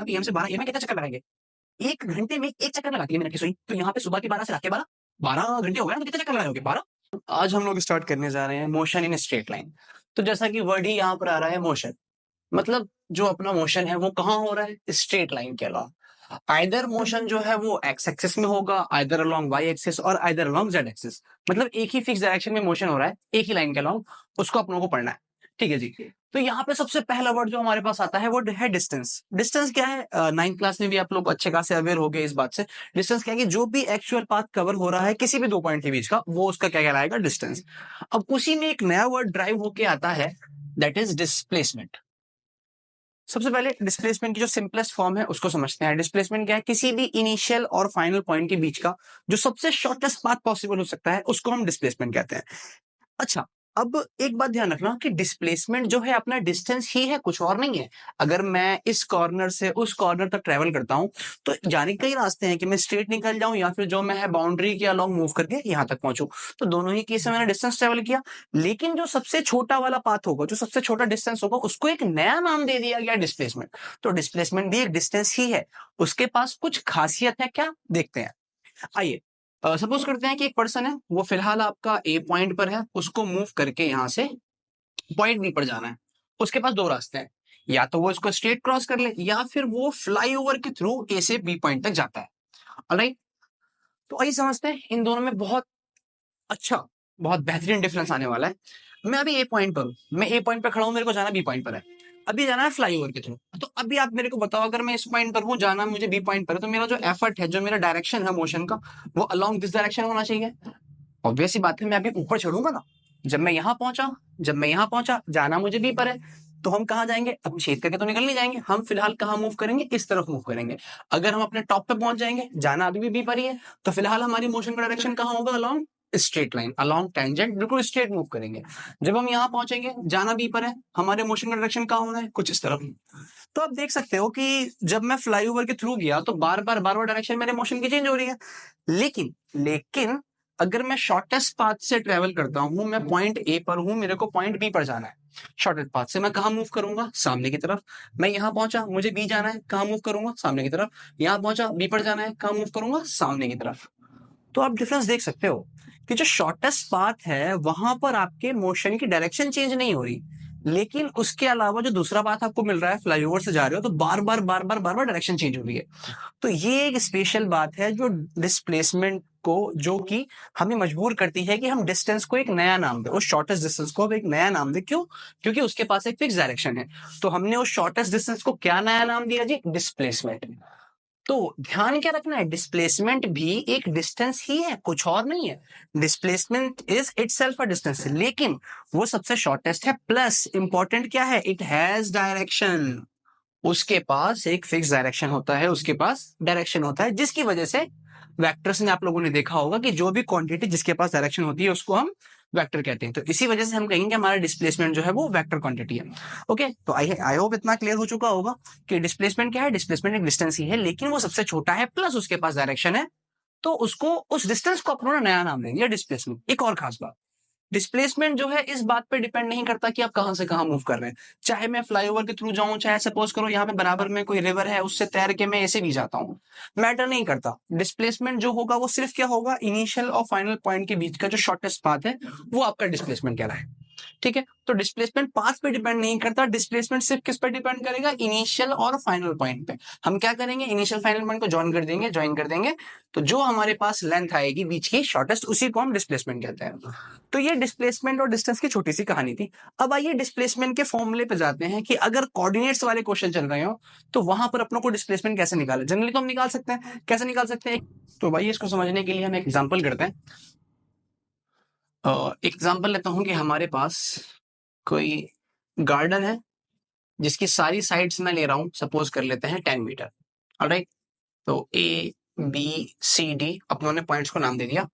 12 PM से 12 AM में कितने चक्कर लगाएंगे? 1 घंटे में 1 चक्कर लगाती है मिनट की सुई। तो यहाँ पे सुबह के 12 से रात के 12, 12 घंटे हो गए ना, तो कितने चक्कर लगाओगे? 12। आज हम लोग स्टार्ट करने जा रहे हैं मोशन इन स्ट्रेट लाइन। तो जैसा कि वर्ड ही यहाँ पर आ रहा है मोशन, मतलब जो अपना मोशन है वो कहाँ हो रहा है? स्ट्रेट लाइन के अलावा। आइदर मोशन जो है वो एक्स एक्सिस में होगा, आइदर अलोंग वाई एक्सिस और आइदर अलोंग जेड एक्सिस। मतलब एक ही फिक्स डायरेक्शन में मोशन हो रहा है, एक ही लाइन के अलोंग, उसको अपनों को पढ़ना है। ठीक है जी। तो यहाँ पे सबसे पहला वर्ड जो हमारे पास आता है वो है डिस्टेंस। डिस्टेंस क्या है? 9th क्लास में भी आप लोग अच्छे खासे अवेयर हो गए इस बात से। डिस्टेंस क्या है कि जो भी एक्चुअल पाथ कवर हो रहा है किसी भी दो पॉइंट के बीच का, वो उसका क्या कहलाएगा? डिस्टेंस। अब उसी में एक नया वर्ड ड्राइव होके आता है, दैट इज डिस्प्लेसमेंट। सबसे पहले डिस्प्लेसमेंट की जो सिंपलेस्ट फॉर्म है उसको समझते हैं। डिस्प्लेसमेंट क्या है? किसी भी इनिशियल और फाइनल पॉइंट के बीच का जो सबसे शॉर्टेस्ट पाथ पॉसिबल हो सकता है उसको हम डिस्प्लेसमेंट कहते हैं। अच्छा, अब एक बात ध्यान रखना कि डिस्प्लेसमेंट जो है अपना डिस्टेंस ही है, कुछ और नहीं है। अगर मैं इस कॉर्नर से उस कॉर्नर तक ट्रेवल करता हूं तो जाने के कई रास्ते हैं कि मैं स्ट्रेट निकल जाऊं या फिर जो मैं है बाउंड्री के अलोंग मूव करके यहां तक पहुंचूं। तो दोनों ही केस में मैंने डिस्टेंस ट्रेवल किया। लेकिन जो सबसे छोटा वाला पाथ होगा, जो सबसे छोटा डिस्टेंस होगा, उसको एक नया नाम दे दिया गया, डिस्प्लेसमेंट। तो डिस्प्लेसमेंट भी एक डिस्टेंस ही है, उसके पास कुछ खासियत है। क्या? देखते हैं। आइए, सपोज करते हैं कि एक पर्सन है, वो फिलहाल आपका ए पॉइंट पर है, उसको मूव करके यहां से पॉइंट बी पर जाना है। उसके पास दो रास्ते हैं, या तो वो इसको स्ट्रेट क्रॉस कर ले या फिर वो फ्लाईओवर के थ्रू ए से बी पॉइंट तक जाता है। ऑलराइट, तो आइए समझते हैं इन दोनों में बहुत अच्छा, बहुत बेहतरीन डिफरेंस आने वाला है। मैं अभी ए पॉइंट पर हूं, मैं ए पॉइंट पर खड़ा हूं, मेरे को जाना बी पॉइंट पर है। अभी जाना है फ्लाईओवर के थ्रू। तो अभी आप मेरे को बताओ, अगर मैं इस पॉइंट पर हूं, जाना मुझे बी पॉइंट पर है, तो मेरा जो एफर्ट है, जो मेरा डायरेक्शन है मोशन का, वो अलोंग दिस डायरेक्शन होना चाहिए। ऑब्वियस सी बात है, मैं अभी ऊपर चढ़ूंगा ना। जब मैं यहाँ पहुंचा, जाना मुझे बी पर है, तो हम कहाँ जाएंगे? अब छेद करके तो निकल नहीं जाएंगे, हम फिलहाल कहाँ मूव करेंगे? इस तरफ मूव करेंगे। अगर हम अपने टॉप पे पहुंच जाएंगे, जाना अभी भी बी पर ही है, तो फिलहाल हमारी मोशन का डायरेक्शन कहाँ होगा? Along straight line, along tangent, बिल्कुल स्ट्रेट मूव करेंगे। जब हम यहाँ पहुंचेंगे, जाना बी पर है, हमारे मोशन का डायरेक्शन कहाँ होना है? कुछ इस तरफ। तो आप देख सकते हो कि जब मैं फ्लाईओवर के थ्रू गया तो बार बार डायरेक्शन मेरे मोशन की चेंज हो रही है। लेकिन अगर मैं शॉर्टेस्ट पाथ से ट्रेवल करता हूं, मैं पॉइंट ए पर हूं, मेरे को पॉइंट बी पर जाना है, शॉर्टेस्ट पाथ से मैं कहां मूव करूंगा? सामने की तरफ। मैं यहां पहुंचा, मुझे बी जाना है, कहां मूव करूंगा? सामने की तरफ। यहां पहुंचा, बी पर जाना है, कहां मूव करूंगा? सामने की तरफ। तो आप डिफरेंस देख सकते हो कि जो शॉर्टेस्ट पाथ है वहां पर आपके मोशन की डायरेक्शन चेंज नहीं हो रही, लेकिन उसके अलावा जो दूसरा पाथ आपको मिल रहा है, फ्लाईओवर से जा रहे हो, तो बार बार डायरेक्शन चेंज हो रही है। तो ये एक स्पेशल बात है जो डिस्प्लेसमेंट को, जो कि हमें मजबूर करती है कि हम डिस्टेंस को एक नया नाम दें, उस शॉर्टेस्ट डिस्टेंस को अब एक नया नाम दें। क्यों? क्योंकि उसके पास एक फिक्स डायरेक्शन है। तो हमने उस शॉर्टेस्ट डिस्टेंस को क्या नया नाम दिया जी? डिस्प्लेसमेंट। तो ध्यान क्या रखना है, डिस्प्लेसमेंट भी एक डिस्टेंस ही है, कुछ और नहीं है। Displacement is itself a distance, लेकिन वो सबसे शॉर्टेस्ट है। प्लस इंपॉर्टेंट क्या है? It has direction. उसके पास एक फिक्स डायरेक्शन होता है, उसके पास डायरेक्शन होता है, जिसकी वजह से वेक्टर्स में आप लोगों ने देखा होगा कि जो भी क्वांटिटी जिसके पास डायरेक्शन होती है उसको हम वेक्टर कहते हैं। तो इसी वजह से हम कहेंगे कि हमारा डिस्प्लेसमेंट जो है वो वेक्टर क्वांटिटी है। ओके, तो आई होप इतना क्लियर हो चुका होगा कि डिस्प्लेसमेंट क्या है। डिस्प्लेसमेंट एक डिस्टेंस ही है, लेकिन वो सबसे छोटा है, प्लस उसके पास डायरेक्शन है। तो उसको, उस डिस्टेंस को अपना नया नाम देंगे डिस्प्लेसमेंट। एक और खास बात, डिस्प्लेसमेंट जो है इस बात पे डिपेंड नहीं करता कि आप कहां से कहां मूव कर रहे हैं। चाहे मैं फ्लाईओवर के थ्रू जाऊं, चाहे सपोज करो यहाँ पे बराबर में कोई रिवर है, उससे तैर के मैं ऐसे भी जाता हूं, मैटर नहीं करता। डिस्प्लेसमेंट जो होगा वो सिर्फ क्या होगा? इनिशियल और फाइनल पॉइंट के बीच का जो शॉर्टेस्ट पाथ है वो आपका डिस्प्लेसमेंट कह रहा है। ठीक है, तो डिस्प्लेसमेंट पाथ पे डिपेंड नहीं करता, डिस्प्लेसमेंट सिर्फ किस पे डिपेंड करेगा? इनिशियल और फाइनल पॉइंट पे। हम क्या करेंगे? इनिशियल फाइनल पॉइंट को ज्वाइन कर देंगे, तो जो हमारे पास लेंथ आएगी बीच की शॉर्टेस्ट, उसी को हम डिस्प्लेसमेंट कहते हैं। तो ये डिस्प्लेसमेंट और डिस्टेंस की छोटी सी कहानी थी। अब आइए डिस्प्लेसमेंट के फॉर्मूले पे जाते हैं कि अगर कोऑर्डिनेट्स वाले क्वेश्चन चल रहे हो तो वहां पर अपनों को डिस्प्लेसमेंट कैसे निकाले। जनरली तो हम निकाल सकते हैं, कैसे निकाल सकते हैं? तो भाई इसको समझने के लिए हम एक एग्जांपल करते हैं। एग्जांपल लेता हूं कि हमारे पास कोई गार्डन है जिसकी सारी साइड्स मैं ले रहा हूं, सपोज कर लेते हैं 10 मीटर। ऑलराइट, तो ए बी सी डी अपनों ने पॉइंट्स को नाम दे दिया।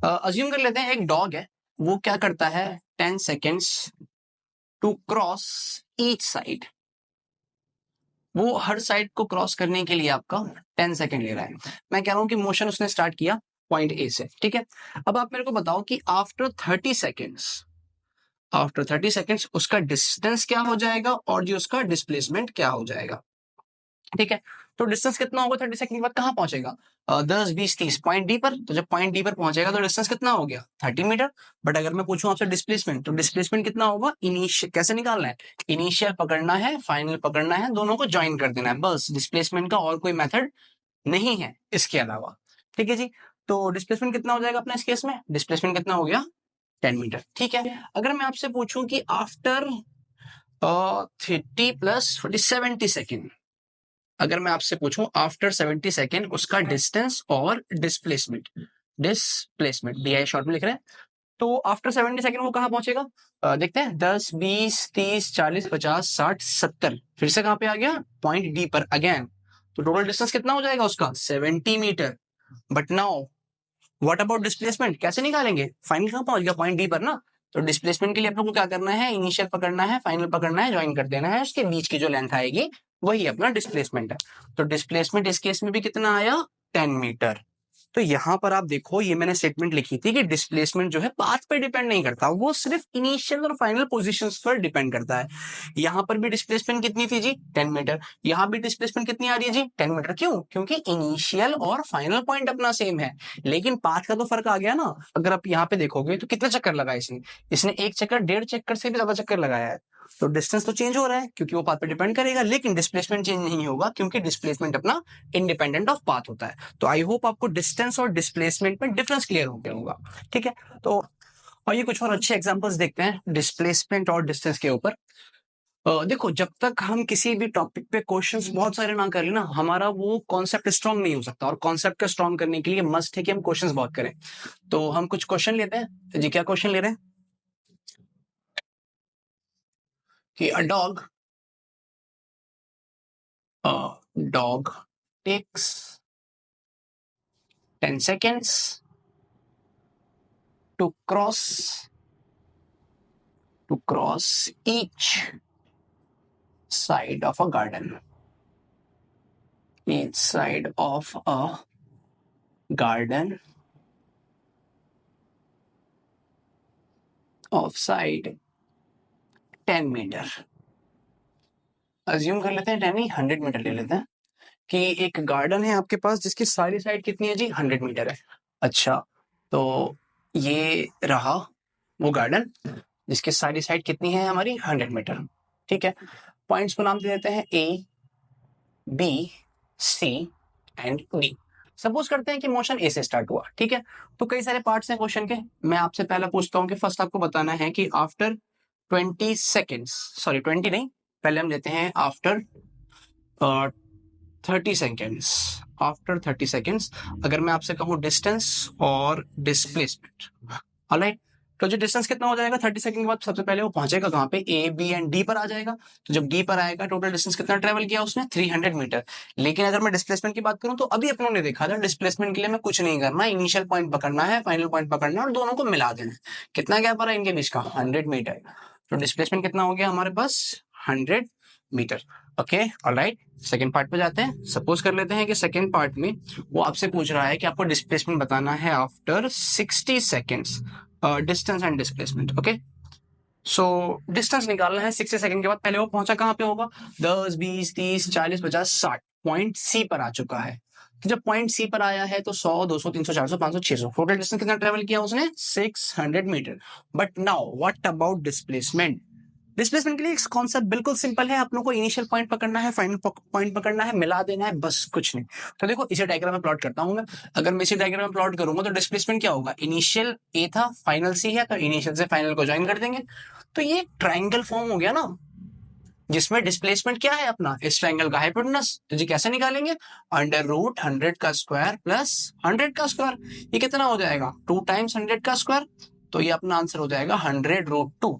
अज्यूम कर लेते हैं एक डॉग है, वो क्या करता है? 10 seconds to cross each side. वो हर साइड को क्रॉस करने के लिए आपका 10 सेकेंड ले रहा है। मैं कह रहा हूं कि मोशन उसने स्टार्ट किया पॉइंट ए से। ठीक है, अब आप मेरे को बताओ कि आफ्टर 30 सेकेंड्स उसका डिस्टेंस क्या हो जाएगा और जो उसका डिस्प्लेसमेंट क्या हो जाएगा। ठीक है, तो डिस्टेंस कितना होगा 30 सेकंड के बाद कहाँ पहुंचेगा? 10 20 30 पॉइंट डी पर। तो जब पॉइंट डी पर पहुंचेगा तो डिस्टेंस कितना हो गया? 30 मीटर। बट अगर मैं पूछूं आपसे डिस्प्लेसमेंट, तो डिस्प्लेसमेंट कितना होगा? इनिशियल कैसे निकालना है? इनिशियल पकड़ना है, फाइनल पकड़ना है, दोनों को ज्वाइन कर देना है, बस डिस्प्लेसमेंट का और कोई मेथड नहीं है इसके अलावा। ठीक है जी, तो डिस्प्लेसमेंट कितना हो जाएगा अपना इस केस में? डिस्प्लेसमेंट कितना हो गया? 10 मीटर। ठीक है, अगर मैं आपसे पूछूं कि आफ्टर 30 + 40 70 सेकेंड, अगर मैं आपसे पूछूं आफ्टर 70 सेकेंड उसका डिस्टेंस और डिस्प्लेसमेंट, डिस्प्लेसमेंट डी शॉर्ट में लिख रहे हैं, तो आफ्टर 70 सेकेंड वो कहाँ पहुंचेगा? देखते हैं, 10 20 30 40 50 60 70, फिर से कहाँ पे आ गया? पॉइंट डी पर अगेन। तो टोटल डिस्टेंस कितना हो जाएगा उसका? 70 metre. But now what about displacement, कैसे निकालेंगे? फाइनल कहाँ पहुंच गया? पॉइंट डी पर ना। तो डिस्प्लेसमेंट के लिए अपने को क्या करना है? इनिशियल पकड़ना है, फाइनल पकड़ना है, ज्वाइन कर देना है, उसके बीच की जो लेंथ आएगी वही अपना डिस्प्लेसमेंट है। तो डिस्प्लेसमेंट इस केस में भी कितना आया? 10 मीटर। तो यहां पर आप देखो, ये मैंने स्टेटमेंट लिखी थी कि डिस्प्लेसमेंट जो है पाथ पे डिपेंड नहीं करता, वो सिर्फ इनिशियल और फाइनल पोजीशंस पर डिपेंड करता है। यहां पर भी डिस्प्लेसमेंट कितनी थी जी? 10 मीटर। यहां भी डिस्प्लेसमेंट कितनी आ रही है जी? 10 मीटर। क्यों? क्योंकि इनिशियल और फाइनल पॉइंट अपना सेम है, लेकिन पाथ का तो फर्क आ गया ना। अगर आप यहाँ पे देखोगे तो कितना चक्कर लगा इसने? इसने एक चक्कर 1.5 चक्कर से भी ज्यादा चक्कर लगाया है। तो डिस्टेंस तो चेंज हो रहा है क्योंकि वो पाथ पे डिपेंड करेगा, लेकिन डिस्प्लेसमेंट चेंज नहीं होगा क्योंकि डिस्प्लेसमेंट अपना इंडिपेंडेंट ऑफ पाथ होता है। तो आई होप आपको डिस्टेंस और डिस्प्लेसमेंट में डिफरेंस क्लियर हो गया होगा। ठीक है, तो आइए कुछ और अच्छे एग्जांपल्स देखते हैं डिस्प्लेसमेंट और डिस्टेंस के ऊपर। देखो, जब तक हम किसी भी टॉपिक पे क्वेश्चंस बहुत सारे ना कर लें ना, हमारा वो कॉन्सेप्ट स्ट्रांग नहीं हो सकता, और कॉन्सेप्ट को स्ट्रांग करने के लिए मस्ट है कि हम क्वेश्चंस बहुत करें। तो हम कुछ क्वेश्चन लेते हैं जी। क्या क्वेश्चन ले रहे हैं? कि a dog takes 10 seconds to cross each side of a garden. Each side of a garden of side 10 metre. Assume कर लेते हैं 10 नहीं 100 मीटर ले लेते हैं कि एक गार्डन है आपके पास जिसकी सारी साइड कितनी है जी? 100 मीटर है। अच्छा, तो ये रहा वो गार्डन जिसकी सारी साइड कितनी है हमारी? 100 मीटर। ठीक है, पॉइंट्स को नाम दे देते हैं A B C and D. Suppose करते हैं कि मोशन ए से स्टार्ट हुआ। ठीक है, तो कई सारे पार्ट्स हैं क्वेश्चन के। मैं आपसे पहला पूछता हूं कि फर्स्ट आपको बताना है कि आफ्टर 20 सेकेंड्स, सॉरी 20 नहीं, पहले हम लेते हैं आफ्टर 30 सेकेंड्स। आफ्टर 30 सेकेंड्स अगर मैं आपसे कहूं डिस्टेंस और डिस्प्लेसमेंट, ऑलराइट, तो जो डिस्टेंस कितना हो जाएगा 30 सेकंड के बाद? सबसे पहले वो पहुंचेगा कहाँ पे? ए बी एंड डी पर आ जाएगा। तो जब डी पर आएगा टोटल डिस्टेंस कितना ट्रेवल किया उसने? 300 मीटर। लेकिन अगर मैं डिस्प्लेसमेंट की बात करूं तो अभी अपनों ने देखा था डिस्प्लेसमेंट के लिए मैं कुछ नहीं करना, इनिशियल पॉइंट पकड़ना है, फाइनल पॉइंट पकड़ना है और दोनों को मिला देना है। कितना गैप आ रहा है इनके बीच का? 100 मीटर। तो डिस्प्लेसमेंट कितना हो गया हमारे पास? 100 metre. Okay, alright, second part पे जाते हैं। सपोज कर लेते हैं कि सेकेंड पार्ट में वो आपसे पूछ रहा है कि आपको डिस्प्लेसमेंट बताना है after 60 seconds, distance and displacement. Okay, so distance निकालना है 60 सेकंड के बाद। पहले वो पहुंचा कहां पे होगा? 10 20 30 40 50 60 पॉइंट सी पर आ चुका है। तो जब पॉइंट सी पर आया है तो 100 200 300 400 500 600 टोटल डिस्टेंस कितना ट्रेवल किया उसने? 600 metre. But now what about displacement? Displacement के लिए एक कॉन्सेप्ट बिल्कुल सिंपल है, आप लोग को इनिशियल पॉइंट पकड़ना है, फाइनल पॉइंट पकड़ना है, मिला देना है, बस कुछ नहीं। तो देखो इसे डायग्राम में प्लॉट करता हूं मैं। अगर मैं इसे डायग्राम में प्लॉट करूंगा तो डिस्प्लेसमेंट क्या होगा? इनिशियल ए था, फाइनल सी है, तो इनिशियल से फाइनल को ज्वाइन कर देंगे। तो ये ट्राइंगल फॉर्म हो गया ना, जिसमें डिस्प्लेसमेंट क्या है अपना? इस ट्राइंगल का हाइपोटेनस। तो जी कैसे निकालेंगे? अंडर रूट 100 का स्क्वायर प्लस 100 का स्क्वायर। ये कितना हो जाएगा? 2 टाइम्स 100 का स्क्वायर। तो ये अपना आंसर हो जाएगा 100√2।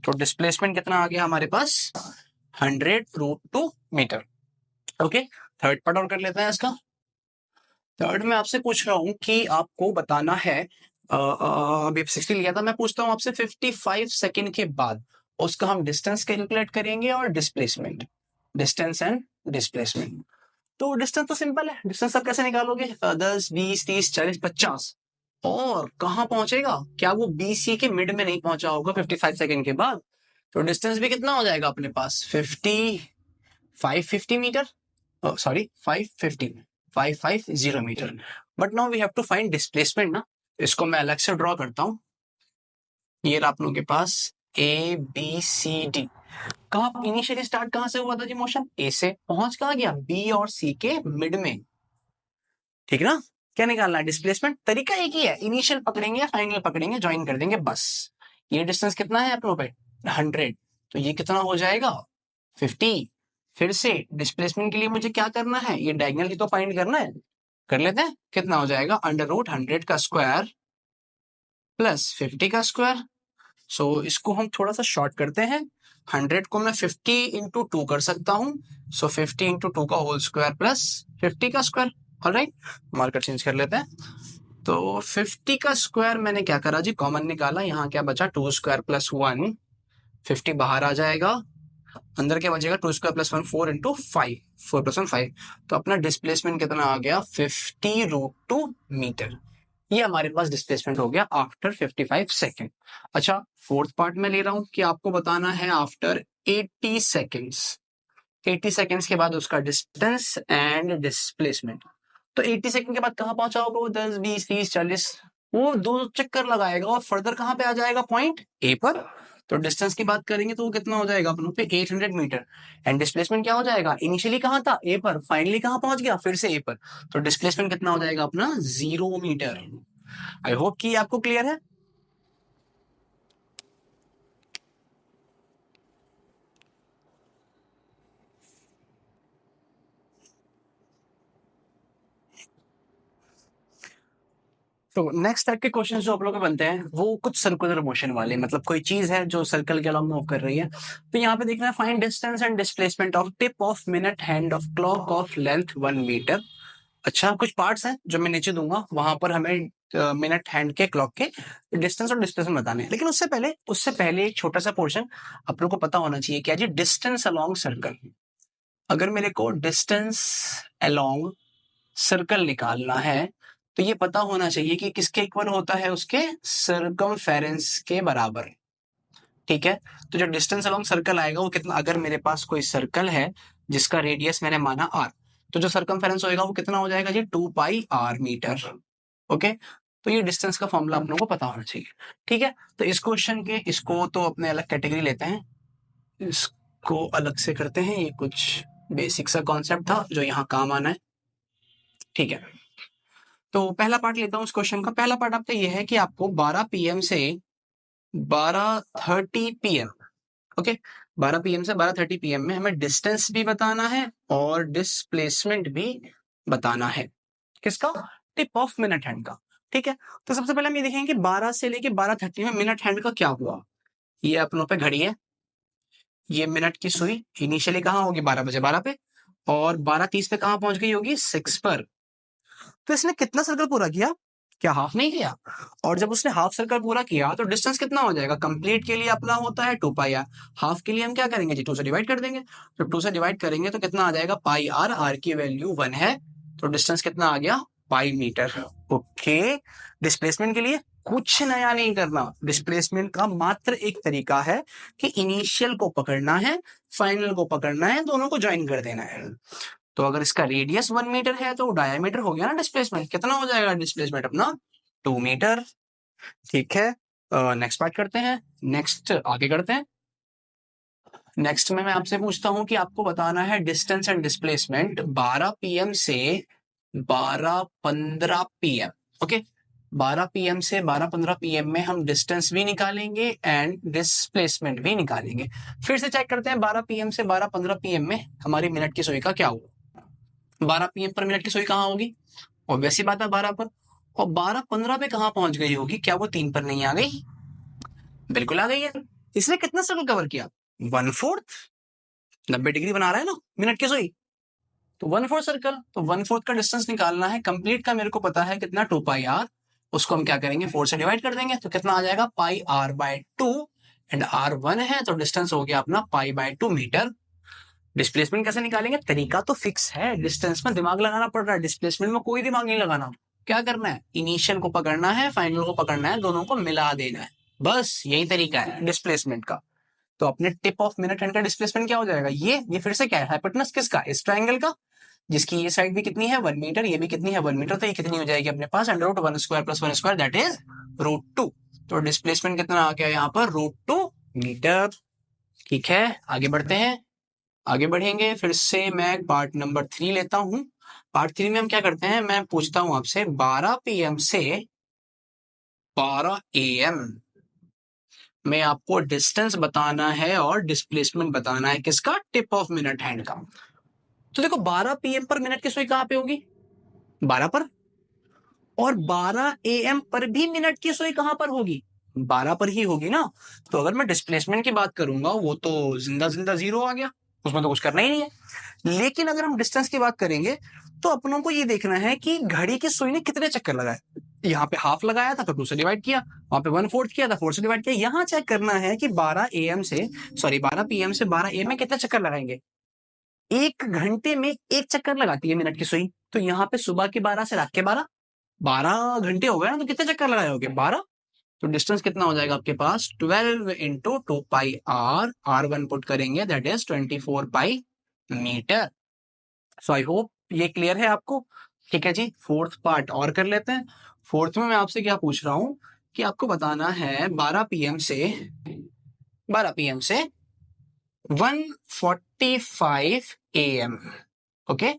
तो डिस्प्लेसमेंट कितना आ गया हमारे पास? 100√2 मीटर। ओके, थर्ड पार्ट और कर लेते हैं इसका। थर्ड में आपसे पूछ रहा हूं कि आपको बताना है, अभी 60 लिया था, मैं पूछता हूं आपसे 55 सेकंड के बाद उसका हम डिस्टेंस कैलकुलेट करेंगे और डिस्प्लेसमेंट, डिस्टेंस एंड डिस्प्लेसमेंट। तो डिस्टेंस तो सिंपल है, डिस्टेंस आप कैसे निकालोगे? 10 20 30 40 50। और कहां पहुंचेगा? क्या वो बी सी के मिड में नहीं पहुंचा होगा 55 सेकंड के बाद? तो डिस्टेंस भी कितना हो जाएगा अपने पास? 50 550 metre. sorry 550 metre. But now we have to find displacement ना, इसको मैं अलग से ड्रॉ करता हूँ। ये रहा आप लोगों के पास ए बी सी डी। कहाँ इनिशियली स्टार्ट कहाँ से हुआ था जी मोशन? ए से, पहुंच कहाँ गया? बी और सी के मिड में, ठीक ना? क्या निकालना है? डिस्प्लेसमेंट। तरीका एक ही है, इनिशियल पकड़ेंगे या फाइनल पकड़ेंगे, ज्वाइन कर देंगे बस। ये डिस्टेंस कितना है अपनों पे? 100। तो ये कितना हो जाएगा? 50। फिर से डिस्प्लेसमेंट के लिए मुझे क्या करना है? ये डायगोनल ही तो फाइंड करना है। कर लेते हैं। कितना हो जाएगा? √100 का स्क्वायर प्लस 50 का स्क्वायर। सो इसको हम थोड़ा सा शॉर्ट करते हैं। 100 को मैं 50 इंटू 2 कर सकता हूँ। सो 50 इंटू 2 का होल स्क्वायर प्लस 50 का स्क्वायर। ऑलराइट, मार्कर चेंज कर लेते हैं। तो 50 का स्क्वायर मैंने क्या करा जी? कॉमन निकाला। यहाँ क्या बचा? 2 स्क्वायर प्लस 1। 50 बाहर आ जाएगा, अंदर क्या बचेगा? 2 स्क्वायर प्लस 1, 4 इंटू 5, 4 प्लस 1 5। तो अपना डिस्प्लेसमेंट कितना आ गया? 50√2 मीटर। ये हमारे पास डिस्प्लेसमेंट हो गया आफ्टर 55 सेकेंड। अच्छा, फोर्थ पार्ट में ले रहा हूं कि आपको बताना है आफ्टर 80 सेकेंड्स। 80 सेकेंड्स के बाद उसका डिस्टेंस एंड डिस्प्लेसमेंट। तो 80 सेकंड के बाद कहां पहुंचा होगा वो? 10 20 30 40, वो 2 चक्कर लगाएगा और फर्दर कहां पे आ जाएगा? पॉइंट ए पर। तो डिस्टेंस की बात करेंगे तो वो कितना हो जाएगा अपनों पे? 800 मीटर। एंड डिस्प्लेसमेंट क्या हो जाएगा? इनिशियली कहां था? ए पर, फाइनली कहां पहुंच गया? फिर से ए पर। तो डिस्प्लेसमेंट कितना हो जाएगा अपना? 0 मीटर। आई होप कि आपको क्लियर है। तो नेक्स्ट टाइप के क्वेश्चन जो आप लोगों के बनते हैं वो कुछ सर्कुलर मोशन वाले, मतलब कोई चीज है जो सर्कल के अलावा मूव कर रही है। तो यहाँ पे देखना है find distance and displacement of tip of minute hand of clock of length 1 metre. अच्छा, कुछ पार्ट्स हैं जो मैं नीचे दूंगा, वहां पर हमें मिनट हैंड के क्लॉक के डिस्टेंस और डिस्प्लेसमेंट बताने हैं। लेकिन उससे पहले एक छोटा सा पोर्शन आप लोग को पता होना चाहिए। क्या जी? Distance along circle. अगर मेरे को डिस्टेंस अलोंग सर्कल निकालना है तो ये पता होना चाहिए कि किसके इक्वल होता है? उसके सर्कमफेरेंस के बराबर। ठीक है, तो जो डिस्टेंस अलोंग सर्कल आएगा वो कितना? अगर मेरे पास कोई सर्कल है जिसका रेडियस मैंने माना आर, तो जो सर्कमफेरेंस होएगा वो कितना हो जाएगा जी? 2πr metre. ओके, तो ये डिस्टेंस का फॉर्मूला आप लोगों को पता होना चाहिए। ठीक है, तो इस क्वेश्चन के इसको तो अपने अलग कैटेगरी लेते हैं, इसको अलग से करते हैं। ये कुछ बेसिक सा कॉन्सेप्ट था जो यहाँ काम आना है। ठीक है, तो पहला पार्ट लेता हूँ इस क्वेश्चन का। पहला पार्ट आपका ये है कि आपको 12 पीएम से 12:30 पीएम, ओके, 12 पीएम से 12:30 पीएम में हमें डिस्टेंस भी बताना है और डिस्प्लेसमेंट भी बताना है। किसका? टिप ऑफ मिनट हैंड का। ठीक है, तो सबसे पहले हम ये देखेंगे कि 12 से लेके 12:30 में मिनट हैंड का क्या हुआ। ये अपनों पे घड़ी है, ये मिनट की सुई इनिशियली कहाँ होगी? 12 बजे 12 पे, और 12:30 पे कहाँ पहुंच गई होगी? 6 पर। तो इसने कितना सर्कल पूरा किया? क्या हाफ नहीं किया? और जब उसने हाफ सर्कल पूरा किया तो डिस्टेंस कितना हो जाएगा? कंप्लीट के लिए अपना होता है 2πr, हाफ के लिए हम क्या करेंगे जी? 2 से डिवाइड कर देंगे। जब 2 से डिवाइड करेंगे तो कितना आ जाएगा? πr, r की वैल्यू 1 है, तो डिस्टेंस कितना आ गया? पाई मीटर। ओके, डिस्प्लेसमेंट के लिए कुछ नया नहीं करना। डिस्प्लेसमेंट का मात्र एक तरीका है कि इनिशियल को पकड़ना है, फाइनल को पकड़ना है, दोनों को ज्वाइन कर देना है। तो अगर इसका रेडियस 1 मीटर है तो डायमीटर हो गया ना डिस्प्लेसमेंट। कितना हो जाएगा डिस्प्लेसमेंट अपना? 2 मीटर। ठीक है, नेक्स्ट पार्ट करते हैं, नेक्स्ट आगे करते हैं। नेक्स्ट में मैं आपसे पूछता हूं कि आपको बताना है डिस्टेंस एंड डिस्प्लेसमेंट 12 पीएम से 12:15 पीएम। ओके, 12 पीएम से 12:15 पीएम में हम डिस्टेंस भी निकालेंगे एंड डिस्प्लेसमेंट भी निकालेंगे। फिर से चेक करते हैं 12 पीएम से 12:15 पीएम में हमारी मिनट की सुई का क्या हुआ। 12 पीएम पर मिनट की सुई कहाँ होगी? ऑब्वियस सी बात है 12 पर। और 12:15 पे कहाँ पहुंच गई होगी? क्या वो 3 पर नहीं आ गई? बिल्कुल आ गई है। इसने कितना सर्कल कवर किया? 1/4। 90 डिग्री बना रहा है ना मिनट की सुई, तो 1/4 सर्कल। तो 1/4 का डिस्टेंस निकालना है। कंप्लीट का मेरे को पता है कितना? 2πr। उसको हम क्या करेंगे? 4 से डिवाइड कर देंगे, तो कितना आ जाएगा? πr/2। एंड r 1 है तो डिस्टेंस हो गया अपना π/2 मीटर। डिस्प्लेसमेंट कैसे निकालेंगे? तरीका तो फिक्स है, डिस्टेंस में दिमाग लगाना पड़ रहा है, डिस्प्लेसमेंट में कोई दिमाग नहीं लगाना। क्या करना है? इनिशियल को पकड़ना है, फाइनल को पकड़ना है, दोनों को मिला देना है, बस यही तरीका है डिस्प्लेसमेंट का। तो अपने टिप ऑफ मिनट हैंड का डिस्प्लेसमेंट क्या हो जाएगा? ये फिर से क्या है? हाइपोटेनस किसका? इस ट्रायंगल का। जिसकी ये साइड भी कितनी है 1 मीटर, ये भी कितनी है 1 मीटर, तो ये कितनी हो जाएगी अपने पास under root 1 square plus 1 square that is √2। तो डिस्प्लेसमेंट कितना आ गया यहाँ पर √2 मीटर। ठीक है, आगे बढ़ते हैं। आगे बढ़ेंगे, फिर से मैं पार्ट नंबर 3 लेता हूं। पार्ट 3 में हम क्या करते हैं, मैं पूछता हूं आपसे 12 PM से 12 AM में आपको डिस्टेंस बताना है और डिस्प्लेसमेंट बताना है किसका, टिप ऑफ मिनट हैंड का। तो देखो 12 PM पर मिनट की सुई कहां पे होगी, 12 पर, और 12 AM पर भी मिनट की सुई कहां पर होगी, 12 पर ही होगी ना। तो अगर मैं डिस्प्लेसमेंट की बात करूंगा वो तो जिंदा जिंदा जीरो आ गया, उसमें तो कुछ करना ही नहीं है। लेकिन अगर हम डिस्टेंस की बात करेंगे तो अपनों को ये देखना है कि घड़ी की सुई ने कितने चक्कर लगाए। यहाँ पे हाफ लगाया था तो 2 से डिवाइड किया, वहां पे 1/4 किया था 4 से डिवाइड किया। यहाँ चेक करना है कि 12 AM से 12 PM से 12 AM में कितने चक्कर लगाएंगे। 1 घंटे में 1 चक्कर लगाती है मिनट की सुई, तो यहाँ पे सुबह के 12 से रात के 12 घंटे हो गए ना, तो कितने चक्कर लगाए होगे 12। तो डिस्टेंस कितना हो जाएगा आपके पास 12 इंटू 2πr, R1 पुट करेंगे that is 24 pi metre. So I hope ये क्लियर है आपको। ठीक है जी, फोर्थ पार्ट और कर लेते हैं। फोर्थ में मैं आपसे क्या पूछ रहा हूं कि आपको बताना है 12 PM से 1:45 AM। ओके,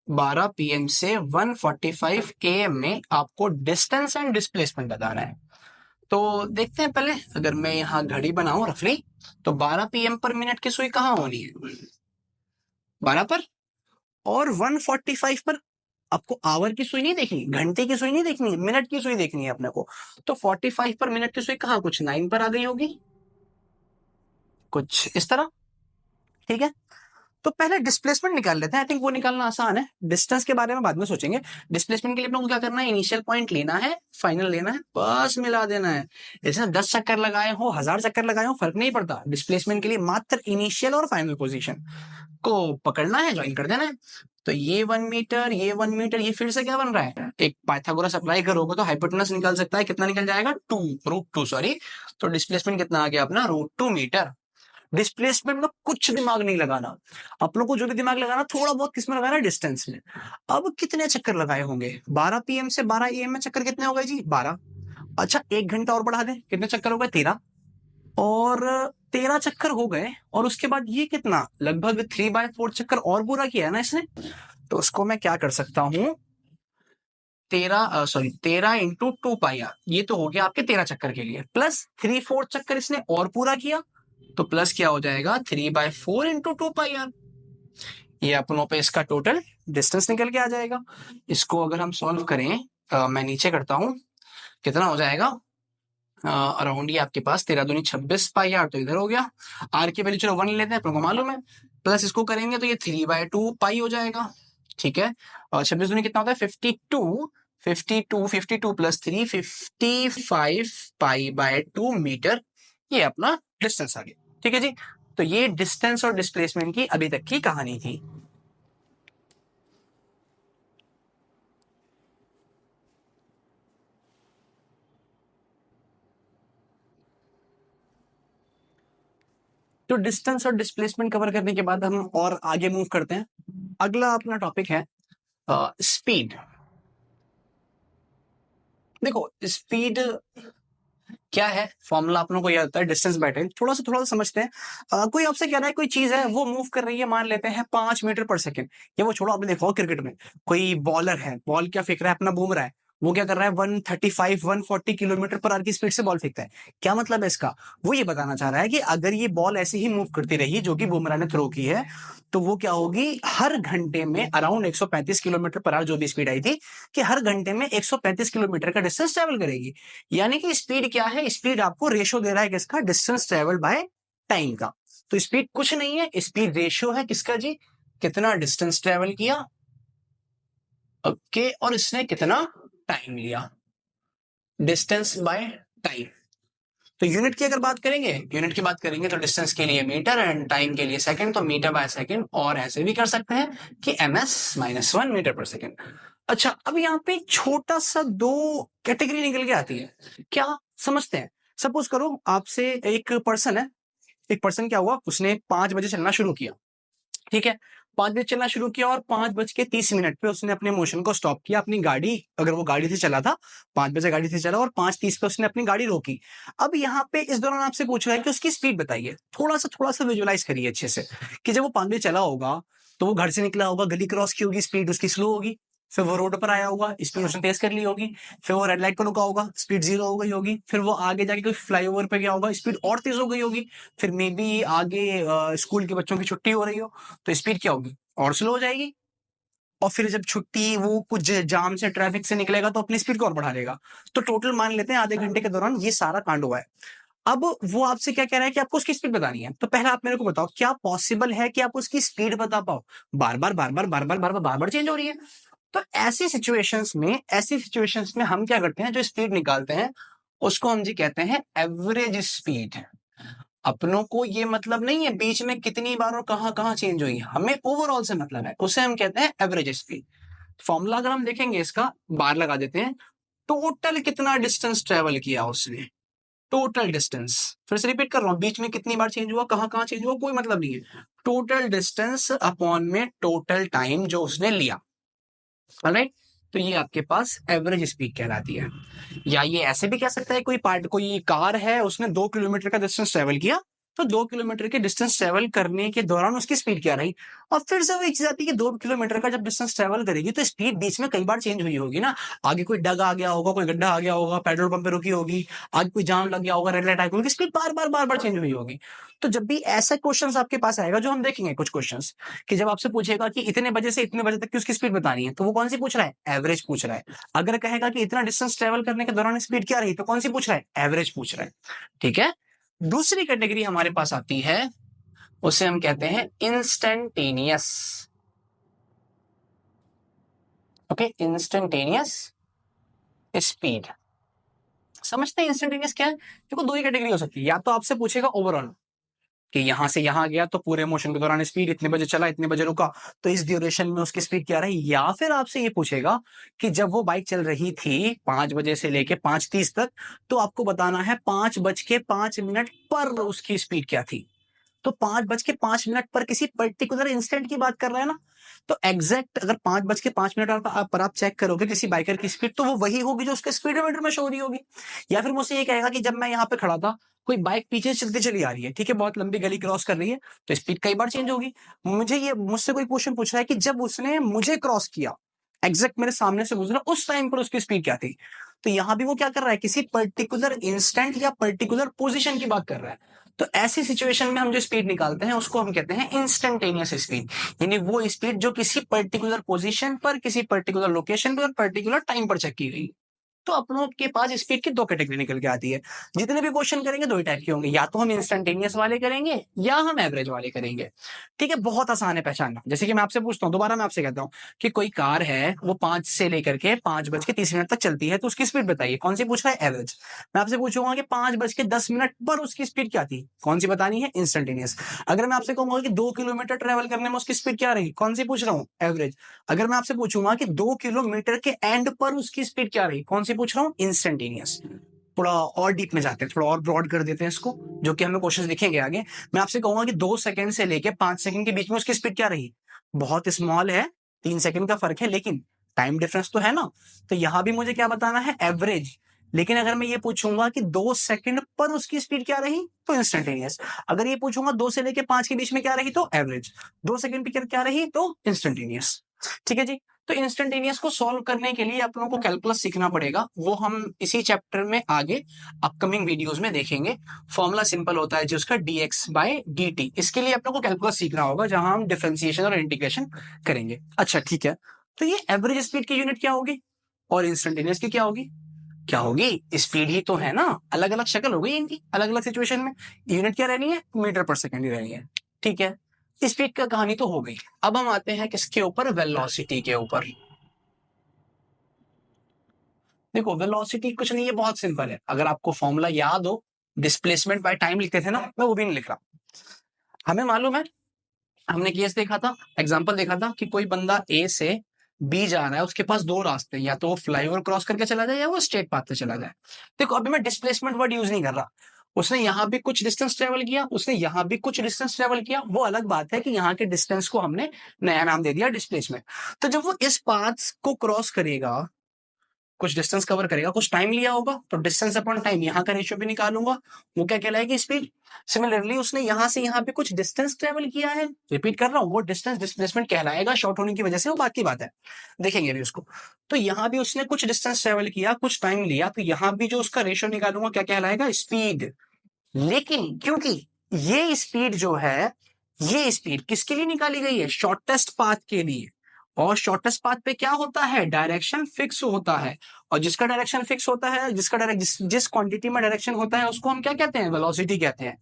12 PM से 1:45 AM में आपको डिस्टेंस एंड डिस्प्लेसमेंट बताना है। तो देखते हैं पहले, अगर मैं यहाँ घड़ी बनाऊं रफली, तो 12 PM पर मिनट की सुई कहाँ होनी है, 12 पर, और 1:45 पर आपको आवर की सुई नहीं देखनी, घंटे की सुई नहीं देखनी है, मिनट की सुई देखनी है अपने को। तो 45 पर मिनट की सुई कहाँ, कुछ 9 पर आ गई होगी, कुछ इस तरह। ठीक है, तो पहले डिस्प्लेसमेंट निकाल लेते हैं, आई थिंक वो निकालना आसान है, डिस्टेंस के बारे में बाद में सोचेंगे। डिस्प्लेसमेंट के लिए अपने को क्या करना है, इनिशियल पॉइंट लेना है, फाइनल लेना है, बस मिला देना है। जैसे 10 चक्कर लगाए हो, 1000 चक्कर लगाए हो, फर्क नहीं पड़ता। डिस्प्लेसमेंट के लिए मात्र इनिशियल और फाइनल पोजीशन को पकड़ना है, ज्वाइन कर देना है। तो ये 1 मीटर, ये 1 मीटर, ये फिर से क्या बन रहा है, एक पाइथागोरस अप्लाई करोगे तो हाइपोटेनस निकल सकता है, कितना निकल जाएगा 2 √2 सॉरी। तो डिस्प्लेसमेंट कितना आ गया अपना √2 मीटर। डिस्प्लेसमेंट में कुछ दिमाग नहीं लगाना, आप लोग को जो भी दिमाग लगाना थोड़ा बहुत किसमें लगाना, डिस्टेंस में। अब कितने चक्कर लगाए होंगे, 12 PM से 12 AM में चक्कर कितने हो गए जी 12। अच्छा 1 घंटा और बढ़ा दें, कितने चक्कर हो गए 13, और 13 चक्कर हो गए, और उसके बाद ये कितना लगभग 3/4 चक्कर और पूरा किया है ना इसने। तो उसको मैं क्या कर सकता हूं, 13 इंटू 2πr, ये तो हो गया आपके 13 चक्कर के लिए, प्लस 3/4 चक्कर इसने और पूरा किया, तो प्लस क्या हो जाएगा 3/4 इंटू 2πr। ये अपनों पे इसका टोटल डिस्टेंस निकल के आ जाएगा। इसको अगर हम सॉल्व करें, मैं नीचे करता हूं, कितना हो जाएगा अराउंड, ये आपके पास 13 दूनी 26 पाई आर, तो इधर हो गया। आर की वैल्यू चलो 1 लेते हैं, अपने को मालूम है, प्लस इसको करेंगे तो ये 3/2 पाई हो जाएगा। ठीक है, और 26 दूनी कितना होता है 52 प्लस 3 55 पाई/2 मीटर, ये अपना डिस्टेंस आ गया। ठीक है जी, तो ये डिस्टेंस और डिस्प्लेसमेंट की अभी तक की कहानी थी। तो डिस्टेंस और डिस्प्लेसमेंट कवर करने के बाद हम और आगे मूव करते हैं। अगला अपना टॉपिक है स्पीड। देखो स्पीड क्या है, फॉर्मूला अपनों को याद होता है डिस्टेंस बाय टाइम। थोड़ा सा समझते हैं। कोई आपसे कह रहा है कोई चीज है वो मूव कर रही है, मान लेते हैं 5 मीटर पर सेकंड, या वो छोड़ो, आपने देखा हो क्रिकेट में कोई बॉलर है, बॉल क्या फेंक रहा है, अपना बूम रहा है, वो क्या कर रहा है 135 140 किलोमीटर पर आवर की स्पीड से बॉल फेंकता है। क्या मतलब है इसका, वो ये बताना चाह रहा है कि अगर ये बॉल ऐसे ही मूव करती रही जो कि बुमराह ने थ्रो की है, तो वो क्या होगी, हर घंटे में अराउंड 135 किलोमीटर पर आवर जो भी स्पीड आई थी, कि हर घंटे में 135 किलोमीटर का डिस्टेंस ट्रेवल करेगी। यानी कि स्पीड क्या है, स्पीड आपको रेशो दे रहा है किसका, डिस्टेंस ट्रेवल बाय टाइम का। तो स्पीड कुछ नहीं है, स्पीड रेशो है किसका जी, कितना डिस्टेंस ट्रेवल किया, ओके, और इसने कितना टाइम लिया, डिस्टेंस बाय टाइम। तो यूनिट की अगर बात करेंगे, यूनिट की बात करेंगे तो डिस्टेंस के लिए मीटर एंड टाइम के लिए सेकंड, तो मीटर बाय सेकंड, और ऐसे भी कर सकते हैं कि ms-1 मीटर पर सेकंड। अच्छा, अब यहाँ पे छोटा सा 2 कैटेगरी निकल के आती है, क्या समझते हैं। सपोज करो आपसे एक पर्सन है, एक पर्सन क्या हुआ, उसने 5 बजे चलना शुरू किया, ठीक है, 5 बजे चलना शुरू किया और 5:30 पे उसने अपने मोशन को स्टॉप किया, अपनी गाड़ी, अगर वो गाड़ी से चला था 5 बजे गाड़ी से चला और 5:30 पे उसने अपनी गाड़ी रोकी। अब यहाँ पे इस दौरान आपसे पूछ रहा है कि उसकी स्पीड बताइए। थोड़ा सा विजुअलाइज करिए अच्छे से कि जब वो 5 बजे चला होगा तो वो घर से निकला होगा, गली क्रॉस की होगी, स्पीड उसकी स्लो होगी, फिर वो रोड पर आया होगा, स्पीड उसने तेज कर ली होगी, फिर वो रेड लाइट पर रुका होगा, स्पीड 0 हो गई होगी, फिर वो आगे जाके कोई फ्लाईओवर पे गया होगा, स्पीड और तेज हो गई होगी, फिर मे बी आगे स्कूल के बच्चों की छुट्टी हो रही हो तो स्पीड क्या होगी, और स्लो हो जाएगी। और फिर जब छुट्टी वो कुछ जाम से ट्रैफिक से निकलेगा तो अपनी स्पीड को और बढ़ा देगा। तो टोटल मान लेते हैं आधे घंटे के दौरान ये सारा कांड हुआ है। अब वो आपसे क्या कह रहा है कि आपको उसकी स्पीड बतानी है। तो पहले आप मेरे को बताओ, क्या पॉसिबल है कि आप उसकी स्पीड बता पाओ? बार बार चेंज हो रही है। तो ऐसी सिचुएशंस में हम क्या करते हैं, जो स्पीड निकालते हैं उसको हम जी कहते हैं एवरेज स्पीड। अपनों को ये मतलब नहीं है बीच में कितनी बार और कहां कहां चेंज हुई, हमें ओवरऑल से मतलब है, उसे हम कहते हैं एवरेज स्पीड। फॉर्मूला अगर हम देखेंगे इसका, बार लगा देते हैं, टोटल कितना डिस्टेंस ट्रेवल किया उसने, टोटल डिस्टेंस, फिर से रिपीट कर रहा हूं, बीच में कितनी बार चेंज हुआ, कहां कहां चेंज हुआ, कोई मतलब नहीं है, टोटल डिस्टेंस अपॉन में टोटल टाइम जो उसने लिया। राइट, तो ये आपके पास एवरेज स्पीड कहलाती है। या ये ऐसे भी कह सकता है, कोई कार है, उसने 2 किलोमीटर का डिस्टेंस ट्रेवल किया, तो 2 किलोमीटर के डिस्टेंस ट्रेवल करने के दौरान उसकी स्पीड क्या रही। और फिर से वो एक चीज आती है कि 2 किलोमीटर का जब डिस्टेंस ट्रेवल करेगी तो स्पीड बीच में कई बार चेंज हुई होगी ना। आगे कोई डग आ गया होगा, कोई गड्ढा आ गया होगा, पेट्रोल पंप पे रुकी होगी, आगे कोई जाम लग गया होगा, रेड लाइट आई होगी, स्पीड बार बार चेंज हुई होगी। तो जब भी ऐसा क्वेश्चन आपके पास आएगा, जो हम देखेंगे कुछ क्वेश्चन, कि जब आपसे पूछेगा कि इतने बजे से इतने बजे तक की उसकी स्पीड बतानी है, तो वो कौन सी पूछ रहा है, एवरेज पूछ रहा है। अगर कहेगा कि इतना डिस्टेंस ट्रेवल करने के दौरान स्पीड क्या रही, तो कौन सी पूछ रहा है, एवरेज पूछ रहा है। ठीक है, दूसरी कैटेगरी हमारे पास आती है, उसे हम कहते हैं इंस्टेंटेनियस। Okay, instantaneous speed. समझते हैं इंस्टेंटेनियस क्या है? देखो दो ही कैटेगरी हो सकती है, या तो आपसे पूछेगा ओवरऑल कि यहां से यहां गया तो पूरे मोशन के दौरान स्पीड इतने बजे चला, इतने बजे रुका, तो इस ड्यूरेशन में उसकी स्पीड क्या रही। या फिर आपसे ये पूछेगा कि जब वो बाइक चल रही थी 5 बजे से लेके 5:30 तक, तो आपको बताना है 5:05 पर उसकी स्पीड क्या थी। तो 5:05 पर किसी पर्टिकुलर इंस्टेंट की बात कर रहे हैं ना, तो एग्जैक्ट अगर 5:05 पर आप चेक करोगे किसी बाइकर की स्पीड, तो वो वही होगी जो उसके स्पीडोमीटर में शो हो रही होगी। या फिर मुझसे ये कहेगा कि जब मैं यहाँ पे खड़ा था, कोई बाइक पीछे चलती चली आ रही है, ठीक है, बहुत लंबी गली क्रॉस कर रही है, तो स्पीड कई बार चेंज होगी। मुझसे कोई क्वेश्चन पूछ रहा है कि जब उसने मुझे क्रॉस किया, एग्जैक्ट मेरे सामने से गुजरा, उस टाइम पर उसकी स्पीड क्या थी। तो यहां भी वो क्या कर रहा है, किसी पर्टिकुलर इंस्टेंट या पर्टिकुलर पोजीशन की बात कर रहा है। तो ऐसी सिचुएशन में हम जो स्पीड निकालते हैं उसको हम कहते हैं इंस्टेंटेनियस स्पीड, यानी वो स्पीड जो किसी पर्टिकुलर पोजीशन पर, किसी पर्टिकुलर लोकेशन पर, पर्टिकुलर टाइम पर चेक की गई। तो अपनों के पास स्पीड की दो कैटेगरी निकल के आती है। जितने भी क्वेश्चन करेंगे दो ही टाइप के होंगे, या तो हम इंस्टेंटेनियस वाले करेंगे या हम एवरेज वाले करेंगे। ठीक है, बहुत आसान है पहचानना। जैसे कि मैं आपसे पूछता हूँ, दोबारा मैं आपसे कहता हूँ कि कोई कार है, वो 5 से लेकर के 5:30 तक चलती है, तो उसकी स्पीड बताइए, कौन सी पूछ रहा है, एवरेज। मैं आपसे पूछूंगा कि 5:10 पर उसकी स्पीड क्या थी, कौन सी बतानी है, इंस्टेंटेनियस। अगर मैं आपसे कहूंगा कि 2 किलोमीटर ट्रेवल करने में उसकी स्पीड क्या रही, कौन सी पूछ रहा हूँ, एवरेज। अगर मैं आपसे पूछूंगा कि 2 किलोमीटर के एंड पर उसकी स्पीड क्या रही, कौन सी पूछ रहा हूँ, इंस्टेंटेनियस। थोड़ा और डीप में जाते हैं, थोड़ा और ब्रॉड कर देते हैं इसको, जो कि हमें क्वेश्चन दिखेंगे आगे। मैं आपसे कहूंगा कि 2 सेकंड से लेके 5 सेकंड के बीच में उसकी स्पीड क्या रही, बहुत स्मॉल है, 3 सेकंड का फर्क है, लेकिन टाइम डिफरेंस तो है ना। तो यहां भी मुझे क्या बताना है, एवरेज। लेकिन अगर मैं ये पूछूंगा कि 2 सेकंड पर उसकी स्पीड क्या रही, तो इंस्टेंटेनियस। अगर ये पूछूंगा 2 से लेके 5 के बीच में क्या रही, तो एवरेज। 2 सेकंड की क्या रही, तो इंस्टेंटेनियस। ठीक है जी। तो इंस्टेंटेनियस को सॉल्व करने के लिए आप लोगों को कैलकुलस सीखना पड़ेगा, वो हम इसी चैप्टर में आगे अपकमिंग वीडियोस में देखेंगे। फॉर्मूला सिंपल होता है जी उसका, dx/dt। इसके लिए आप लोगों को कैलकुलस सीखना होगा, जहां हम डिफरेंशिएशन और इंटीग्रेशन करेंगे। अच्छा ठीक है, तो ये एवरेज स्पीड की यूनिट क्या होगी और इंस्टेंटेनियस की क्या होगी, क्या होगी, स्पीड ही तो है ना, अलग अलग शक्ल हो गई इनकी, अलग अलग सिचुएशन में यूनिट क्या रहनी है, मीटर पर सेकंड ही रहनी है। ठीक है, स्पीड का कहानी तो हो गई। अब हम आते हैं किसके ऊपर, वेलोसिटी के ऊपर। देखो वेलोसिटी कुछ नहीं है, बहुत सिंपल है। अगर आपको फॉर्मूला याद हो, डिस्प्लेसमेंट बाय टाइम लिखते थे ना, मैं वो भी नहीं लिख रहा। हमें मालूम है, हमने केस देखा था, एग्जांपल देखा था कि कोई बंदा ए से बी जा रहा है, उसके पास दो रास्ते, या तो वो फ्लाईओवर क्रॉस करके चला जाए या वो स्ट्रेट पाथ से चला जाए। देखो अभी मैं डिस्प्लेसमेंट वर्ड यूज नहीं कर रहा, उसने यहाँ भी कुछ डिस्टेंस ट्रेवल किया, उसने यहाँ भी कुछ डिस्टेंस ट्रेवल किया। वो अलग बात है कि यहाँ के डिस्टेंस को हमने नया नाम दे दिया डिस्प्लेसमेंट। तो जब वो इस पाथ को क्रॉस करेगा, कुछ डिस्टेंस कवर करेगा, कुछ टाइम लिया होगा, तो डिस्टेंस अपॉन टाइम यहाँ का रेशियो भी निकालूंगा, वो क्या कहलाएगी, स्पीड। सिमिलरली उसने यहाँ से यहाँ पे कुछ डिस्टेंस ट्रेवल किया है, रिपीट कर रहा हूँ, वो डिस्टेंस डिस्प्लेसमेंट कहलाएगा, शॉर्ट होने की वजह से, वो बात की बात है, देखेंगे अभी उसको। तो यहाँ भी उसने कुछ डिस्टेंस ट्रेवल किया, कुछ टाइम लिया, तो यहाँ भी जो उसका रेशियो निकालूंगा क्या कहलाएगा, स्पीड। लेकिन क्योंकि ये स्पीड जो है, ये स्पीड किसके लिए निकाली गई है, शॉर्टेस्ट पाथ के लिए। और शॉर्टेस्ट पाथ पे क्या होता है, डायरेक्शन फिक्स होता है। और जिसका डायरेक्शन फिक्स होता है, जिस क्वांटिटी में डायरेक्शन होता है, उसको हम क्या कहते हैं, वेलोसिटी कहते हैं।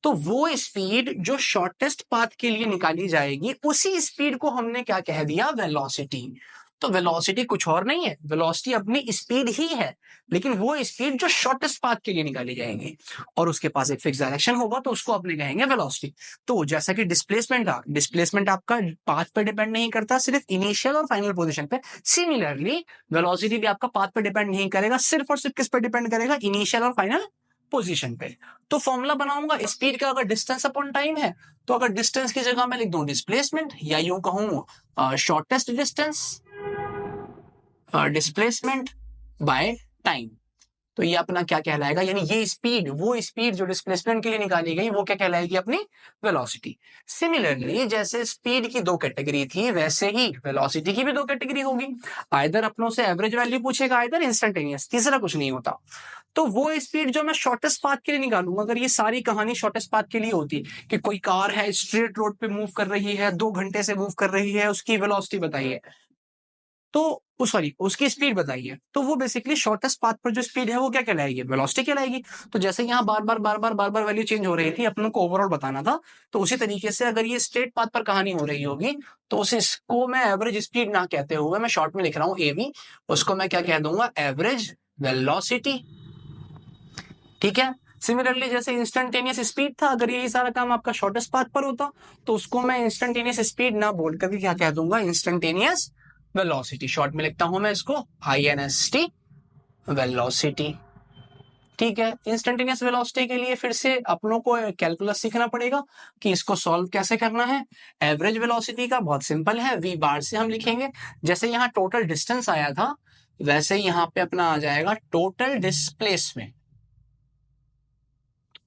तो वो स्पीड जो शॉर्टेस्ट पाथ के लिए निकाली जाएगी, उसी स्पीड को हमने क्या कह दिया, वेलोसिटी। तो वेलोसिटी कुछ और नहीं है, वेलोसिटी अपनी स्पीड ही है, लेकिन वो स्पीड जो शॉर्टेस्ट पाथ के लिए निकाली जाएगी, और उसके पास एक फिक्स डायरेक्शन होगा, तो उसको अपने कहेंगे वेलोसिटी। तो जैसा कि डिस्प्लेसमेंट था, डिस्प्लेसमेंट आपका पाथ पे डिपेंड नहीं करता, सिर्फ इनिशियल और फाइनल पोजीशन पे। सिमिलरली वेलोसिटी भी आपका पाथ पे डिपेंड नहीं करेगा, सिर्फ और सिर्फ किस पे डिपेंड करेगा, इनिशियल और फाइनल पोजीशन पे। तो फॉर्मूला बनाऊंगा स्पीड का, अगर डिस्टेंस अपॉन टाइम है, तो अगर डिस्टेंस की जगह मैं लिख दूं डिस्प्लेसमेंट, या यूं कहूं shortest distance displacement by time. तो ये अपना क्या कहलाएगा, यानी ये स्पीड, वो स्पीड जो डिस्प्लेसमेंट के लिए निकाली गई, वो क्या कहलाएगी, अपनी वेलोसिटी। सिमिलरली जैसे स्पीड की दो कैटेगरी थी, वैसे ही वेलोसिटी की भी दो कैटेगरी होगी। आइदर अपनों से एवरेज वैल्यू पूछेगा, आइदर इंस्टेंटेनियस, तीसरा कुछ नहीं होता। तो वो स्पीड जो मैं शॉर्टेस्ट पाथ के लिए निकालूंगा, अगर ये सारी कहानी शॉर्टेस्ट पाथ के लिए होती कि कोई कार है स्ट्रेट रोड पे मूव कर रही है, 2 घंटे से मूव कर रही है, उसकी वेलोसिटी बताइए, तो सॉरी उसकी स्पीड बताइए, तो वो बेसिकली शॉर्टेस्ट पाथ पर जो स्पीड है, वो क्या कहलाएगी, वेलोसिटी कहलाएगी। तो जैसे यहाँ बार बार वैल्यू चेंज हो रही थी, अपनों को ओवरऑल बताना था, तो उसी तरीके से अगर ये स्ट्रेट पाथ पर कहानी हो रही होगी, तो इसको मैं एवरेज स्पीड ना कहते हुए, मैं शॉर्ट में लिख रहा हूँ एवी, उसको मैं क्या कह दूंगा, एवरेज वेलोसिटी। ठीक है। सिमिलरली जैसे इंस्टेंटेनियस स्पीड था, अगर ये सारा काम आपका शॉर्टेस्ट पाथ पर होता, तो उसको मैं इंस्टेंटेनियस स्पीड ना बोल करके क्या कह दूंगा, इंस्टेंटेनियस वेलोसिटी। शॉर्ट में लिखता हूं मैं इसको INST वेलोसिटी। ठीक है। इंस्टेंटेनियस वेलोसिटी के लिए फिर से अपनों को कैलकुलस सीखना पड़ेगा कि इसको सॉल्व कैसे करना है। एवरेज वेलोसिटी का बहुत सिंपल है, V बार से हम लिखेंगे। जैसे यहाँ टोटल डिस्टेंस आया था, वैसे यहाँ पे अपना आ जाएगा total displacement,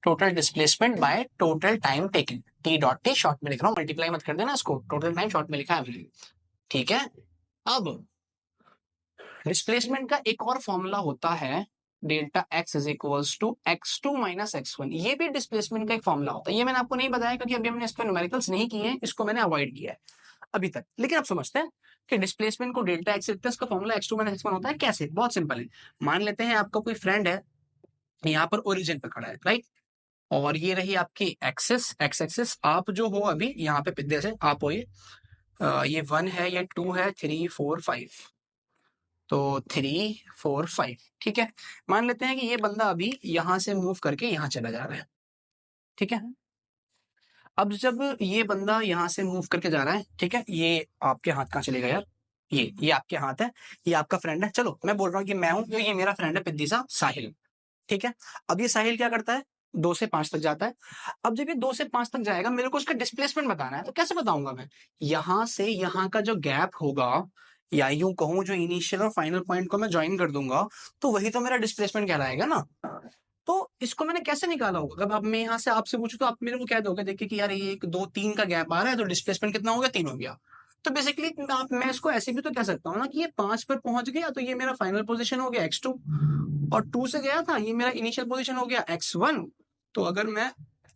total displacement by total time taken, T.T short में लिख रहा हूँ, मल्टीप्लाई मत कर देना इसको, टोटल टाइम शॉर्ट में लिखा है। ठीक है। अब डिस्प्लेसमेंट का एक और फॉर्मूला होता है, delta x is equals to x2 minus x1। ये भी डिस्प्लेसमेंट का एक फॉर्मूला होता है, ये मैंने आपको नहीं बताया क्योंकि अभी हमने इस पर न्यूमेरिकल्स नहीं किए हैं, इसको मैंने अवॉइड किया है अभी तक। लेकिन आप समझते हैं कि डिस्प्लेसमेंट को डेल्टा एक्स लिखते हैं, इसका फॉर्मूला x2 माइनस x1 होता है। कैसे, बहुत सिंपल है। मान लेते हैं आपका कोई फ्रेंड है, यहाँ पर ओरिजिन पर खड़ा है, राइट, और ये रही आपकी एक्सेस, एक्स एक्सेस। आप जो हो अभी यहाँ पे पिद्दे से आप हो, ये 1 है, ये 2 है, 3 4 5, तो 3 4 5। ठीक है। मान लेते हैं कि ये बंदा अभी यहां से मूव करके यहां चला जा रहा है। ठीक है। अब जब ये बंदा यहां से मूव करके जा रहा है, ठीक है, ये आपके हाथ कहाँ चलेगा यार, ये आपके हाथ है, ये आपका फ्रेंड है। चलो मैं बोल रहा हूँ कि मैं हूं, ये मेरा फ्रेंड है पिद्दी सा साहिल। ठीक है। अब ये साहिल क्या करता है, 2 से 5 तक जाता है। अब जब ये 2 से 5 तक जाएगा, मेरे को उसका डिस्प्लेसमेंट बताना है, तो कैसे बताऊंगा मैं, यहां से यहां का जो गैप होगा, या यूं कहूं जो इनिशियल और फाइनल पॉइंट को मैं ज्वाइन कर दूंगा, तो वही तो मेरा डिस्प्लेसमेंट कहलाएगा ना। तो इसको मैंने कैसे निकाला होगा, अगर अब मैं यहाँ से आपसे पूछूं, तो आप मेरे को कह दोगे, देखिए कि यार ये 1 2 3 का गैप आ रहा है, तो डिस्प्लेसमेंट कितना हो गया, 3 हो गया। तो बेसिकली मैं इसको ऐसे भी तो कह सकता हूँ ना कि ये 5 पर पहुंच गया, तो ये मेरा फाइनल पोजीशन हो गया x2, और 2 से गया था, ये मेरा इनिशियल पोजीशन हो गया x1। तो अगर मैं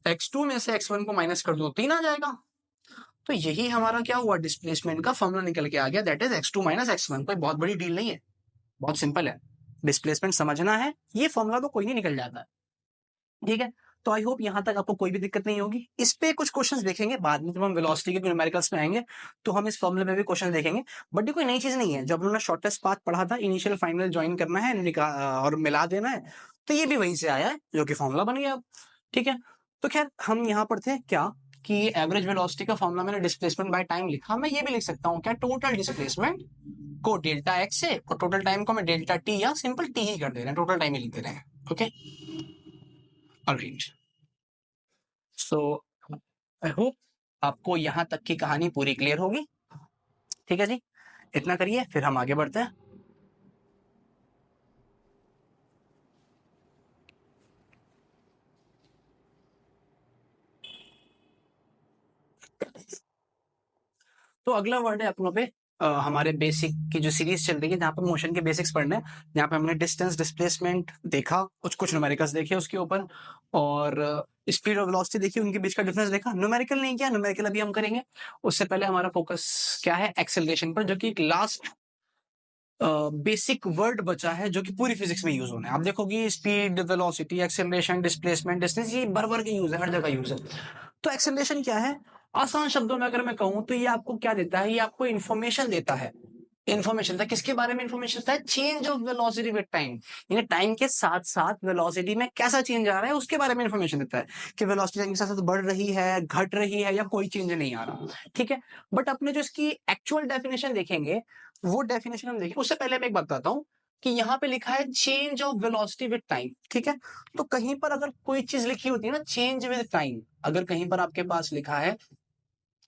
x2 में से x1 को माइनस कर दूं, 3 आ जाएगा। तो यही हमारा क्या हुआ, डिस्प्लेसमेंट का फॉर्मूला निकल के आ गया, that is x2 minus x1। कोई बहुत बड़ी डील नहीं है, बहुत सिंपल है। डिस्प्लेसमेंट समझना है, ये फॉर्मूला तो कोई नहीं निकल जाता है। ठीक है। तो आई होप यहां तक आपको कोई भी दिक्कत नहीं होगी। इस पे कुछ क्वेश्चंस देखेंगे बाद में, जब हम वेलोसिटी के न्यूमेरिकल्स में आएंगे, तो हम इस फॉर्मूले में भी क्वेश्चन देखेंगे। बट ये कोई नई चीज नहीं है, जब हमने शॉर्टेस्ट पाथ पढ़ा था, इनिशियल फाइनल ज्वाइन करना है, और मिला देना है, तो ये भी वहीं से आया है, जो कि फॉर्मूला बन गया अब। ठीक है। तो खैर हम यहाँ पर थे क्या, कि एवरेज वेलोसिटी का फॉर्मूला मैंने डिस्प्लेसमेंट बाय टाइम लिखा, मैं ये भी लिख सकता हूँ क्या, टोटल डिस्प्लेसमेंट को डेल्टा एक्स से, और टोटल टाइम को मैं डेल्टा टी या सिंपल टी ही कर दे रहे हैं, टोटल टाइम ही लिख दे रहे हैं। Okay. Alright, so I hope आपको यहाँ तक की कहानी पूरी क्लियर होगी। ठीक है जी, इतना करिए फिर हम आगे बढ़ते हैं। तो अगला वर्ड है अपनों पे हमारे बेसिक की जो सीरीज चल रही है, जहाँ पे मोशन के बेसिक्स पढ़ने हैं, जहाँ पे हमने डिस्टेंस, डिस्प्लेसमेंट देखा, कुछ कुछ न्यूमेरिकल्स देखे उसके ऊपर, और स्पीड और वेलोसिटी देखी, उनके बीच का डिफरेंस देखा। न्यूमेरिकल नहीं किया, न्यूमेरिकल अभी हम करेंगे। उससे पहले हमारा फोकस क्या है, एक्सेलरेशन पर, जो कि एक लास्ट बेसिक वर्ड बचा है जो कि पूरी फिजिक्स में यूज होना है। आप देखोगे speed, velocity, acceleration, displacement, distance, ये भर भर के यूज है, हर जगह यूज है। तो एक्सेलरेशन क्या है, आसान शब्दों में अगर मैं कहूं तो ये आपको क्या देता है, ये आपको इन्फॉर्मेशन देता है। इन्फॉर्मेशन था किसके बारे में, इन्फॉर्मेशन था change of velocity with time, यानी टाइम के साथ साथ वेलोसिटी में कैसा चेंज आ रहा है उसके बारे में इन्फॉर्मेशन देता है, कि वेलोसिटी टाइम के साथ साथ बढ़ रही है, घट रही है, या कोई चेंज नहीं आ रहा। ठीक है, बट अपने जो इसकी एक्चुअल डेफिनेशन देखेंगे, वो डेफिनेशन हम देखेंगे उससे पहले मैं एक बात बताता हूँ कि यहाँ पे लिखा है change of velocity with time. ठीक है, तो कहीं पर अगर कोई चीज लिखी होती है ना चेंज विद टाइम, अगर कहीं पर आपके पास लिखा है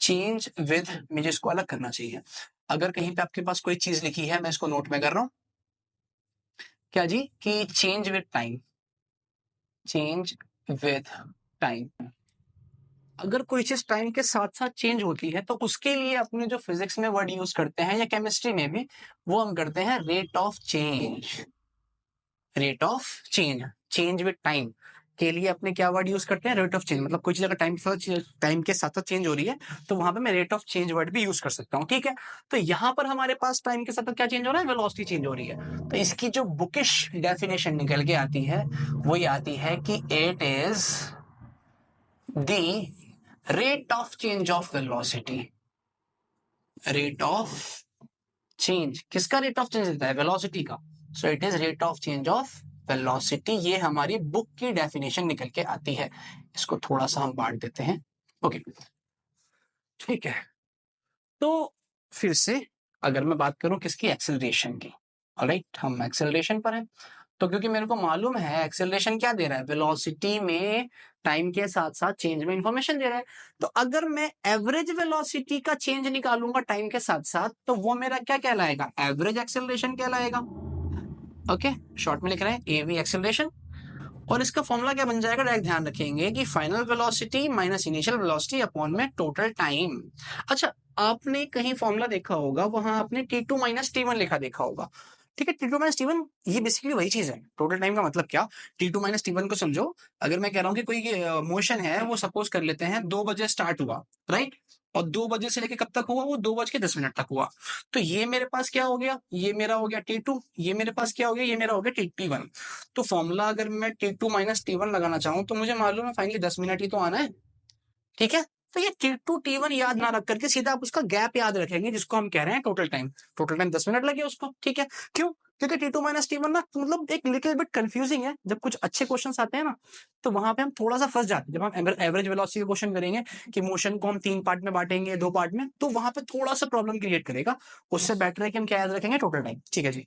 चेंज विद, मुझे इसको अलग करना चाहिए, अगर कहीं पे आपके पास कोई चीज लिखी है, मैं इसको नोट में कर रहा हूं, क्या जी, कि change with time, change with time, अगर कोई चीज टाइम के साथ साथ चेंज होती है तो उसके लिए अपने जो फिजिक्स में वर्ड यूज करते हैं, या केमिस्ट्री में भी, वो हम करते हैं rate of change. Rate of change, change with time के लिए अपने क्या वर्ड यूज करते हैं, रेट ऑफ चेंज। मतलब कोई चीज अगर टाइम के साथ साथ चेंज हो रही है तो वहां पे मैं रेट ऑफ चेंज वर्ड भी यूज कर सकता हूँ। ठीक है, तो यहां पर हमारे पास टाइम के साथ साथ क्या चेंज हो रहा है, वेलोसिटी चेंज हो रही है। तो इसकी जो बुकिश डेफिनेशन निकल के आती है वो ये आती है कि it is the rate of change of velocity. Rate of change किसका रेट ऑफ चेंज देता है, वेलोसिटी का। So it is rate of change of velocity, ये हमारी बुक की डेफिनेशन निकल के आती है। इसको थोड़ा सा हम बांट देते हैं। ओके, ठीक है, तो फिर से अगर मैं बात करूं किसकी, एक्सेलरेशन की। ऑलराइट, हम एक्सेलरेशन पर हैं, तो क्योंकि मेरे को मालूम है एक्सेलरेशन क्या दे रहा है, वेलोसिटी में टाइम के साथ साथ चेंज में इंफॉर्मेशन दे रहा है। तो अगर मैं एवरेज वेलोसिटी का चेंज निकालूंगा टाइम के साथ साथ, तो वो मेरा क्या कहलाएगा, एवरेज एक्सेलरेशन कहलाएगा। ओके, शॉर्ट में लिख रहे हैं एवी एक्सेलरेशन। और इसका फॉर्मूला क्या बन जाएगा, डायरेक्ट ध्यान रखेंगे कि final velocity minus initial velocity upon में टोटल टाइम। अच्छा, आपने कहीं फॉर्मूला देखा होगा, वहां आपने T2 माइनस T1 लिखा देखा होगा। ठीक है, T2 माइनस T1 ये बेसिकली वही चीज है। टोटल टाइम का मतलब क्या, T2 माइनस T1 को समझो। अगर मैं कह रहा हूँ कि कोई मोशन है, वो सपोज कर लेते हैं 2 बजे स्टार्ट हुआ, राइट, और 2 बजे से लेके कब तक हुआ, वो 2 बज के 10 मिनट तक हुआ। तो ये मेरे पास क्या हो गया, ये मेरा हो गया T2, ये मेरे पास क्या हो गया, ये मेरा हो गया T1। तो फॉर्मूला अगर मैं T2 माइनस T1 लगाना चाहूँ तो मुझे मालूम है फाइनली 10 मिनट ही तो आना है। ठीक है, तो ये T2 T1 याद ना रख करके सीधा आप उसका गैप याद रखेंगे, जिसको हम कह रहे हैं total time. Total time 10 minute लगे उसको। ठीक है, क्यों, क्योंकि T2 माइनस T1 ना मतलब एक लिटिल बिट कंफ्यूजिंग है। जब कुछ अच्छे क्वेश्चंस आते हैं ना, तो वहां पे हम थोड़ा सा फंस जाते हैं। जब हम एवरेज वेलोसिटी का क्वेश्चन करेंगे कि मोशन को हम 3 पार्ट में बांटेंगे, 2 पार्ट में, तो वहां पे थोड़ा सा प्रॉब्लम क्रिएट करेगा। उससे बेटर है कि हम क्या याद रखेंगे, टोटल टाइम। ठीक है जी,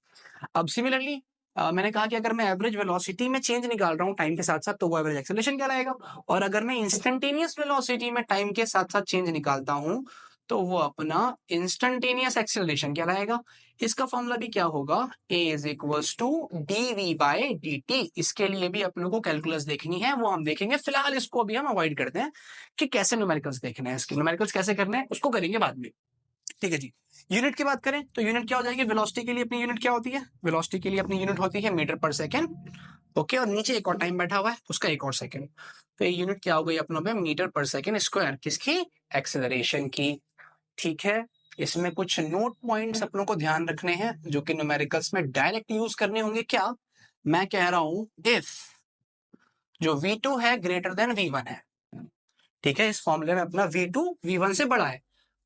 अब सिमिलरली मैंने कहा कि अगर मैं एवरेज वेलोसिटी में चेंज निकाल रहा हूँ टाइम के साथ साथ, तो वो एवरेज एक्सेलरेशन कहलाएगा। और अगर मैं इंस्टेंटेनियस वेलोसिटी में टाइम के साथ साथ चेंज निकालता हूँ, तो वो अपना इंस्टेंटेनियस एक्सेलरेशन कहलाएगा। इसका फॉर्मूला भी क्या होगा, a is equals to dv by dt। इसके लिए भी अपनों को कैलकुलस देखनी है, वो हम देखेंगे। फिलहाल इसको अभी हम अवॉइड करते हैं कि कैसे न्यूमेरिकल्स देखने हैं, इसके न्यूमेरिकल्स कैसे करने हैं उसको करेंगे बाद में। ठीक है जी, यूनिट की बात करें तो यूनिट क्या हो जाएगी, वेलोसिटी के लिए अपनी यूनिट क्या होती है, वेलोसिटी के लिए अपनी यूनिट होती है मीटर पर सेकंड। ओके, और नीचे एक और टाइम बैठा हुआ है, उसका एक और सेकंड। तो ये यूनिट क्या हो गई अपनों में, मीटर पर सेकंड स्क्वायर, किसकी, एक्सेलरेशन की। ठीक है, इसमें कुछ नोट पॉइंट्स अपनों को ध्यान रखने हैं जो कि न्यूमेरिकल्स में डायरेक्ट यूज करने होंगे। क्या मैं कह रहा हूं, इफ जो V2 है ग्रेटर देन V1 है, ठीक है, इस फॉर्मूले में अपना V2 V1 से बड़ा है,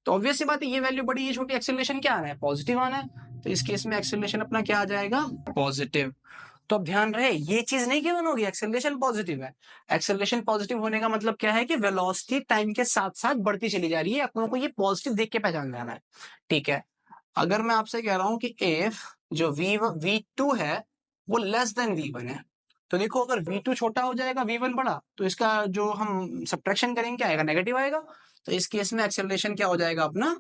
तो ऑब्वियस सी बात है ये वैल्यू बड़ी है, छोटी, एक्सेलरेशन क्या आना है, पॉजिटिव आना है। तो इस केस में एक्सेलरेशन अपना क्या आ जाएगा, पॉजिटिव। तो अब ध्यान रहे, ये चीज नहीं गिवन होगी एक्सेलरेशन पॉजिटिव है। एक्सेलरेशन पॉजिटिव होने का मतलब क्या है कि वेलोसिटी टाइम के साथ साथ बढ़ती चली जा रही है, अपनों को ये पॉजिटिव देख के पहचान जाना है। ठीक है, अगर मैं आपसे कह रहा हूं कि इफ जो V2 है वो लेस देन V1 है, तो देखो अगर v2 छोटा हो जाएगा v1 बड़ा, तो इसका जो हम सब्ट्रैक्शन करेंगे क्या आएगा, नेगेटिव आएगा। तो इस केस में एक्सेलरेशन क्या हो जाएगा अपना,